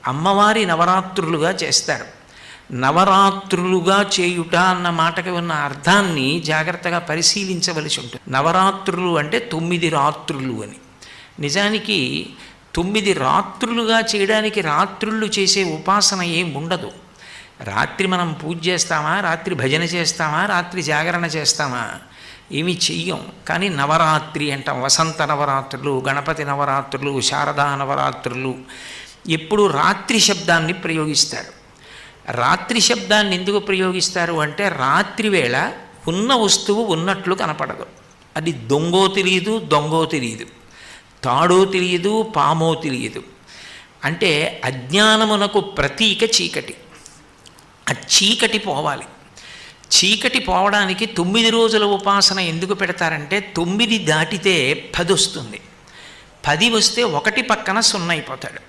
అమ్మవారి నవరాత్రులుగా చేస్తారు. నవరాత్రులుగా చేయుట అన్న మాటకి ఉన్న అర్థాన్ని జాగ్రత్తగా పరిశీలించవలసి ఉంటుంది. నవరాత్రులు అంటే 9 రాత్రులు అని. నిజానికి 9 రాత్రులుగా చేయడానికి రాత్రుళ్ళు చేసే ఉపాసన ఏం ఉండదు. రాత్రి మనం పూజ చేస్తామా, రాత్రి భజన చేస్తామా, రాత్రి జాగరణ చేస్తామా, ఏమి చెయ్యం. కానీ నవరాత్రి అంటాం. వసంత నవరాత్రులు, గణపతి నవరాత్రులు, శారదా నవరాత్రులు ఎప్పుడు రాత్రి శబ్దాన్ని ప్రయోగిస్తారు. రాత్రి శబ్దాన్ని ఎందుకు ప్రయోగిస్తారు అంటే రాత్రి వేళ ఉన్న వస్తువు ఉన్నట్లు కనపడదు. అది దొంగో తెలియదు, దొంగో తెలియదు, తాడో తెలియదు, పామో తెలియదు. అంటే అజ్ఞానమునకు ప్రతీక చీకటి. ఆ చీకటి పోవాలి. చీకటి పోవడానికి 9 రోజుల ఉపాసన ఎందుకు పెడతారంటే 9 దాటితే 10 వస్తుంది. 10 వస్తే 1 పక్కన 0 అయిపోతాడు.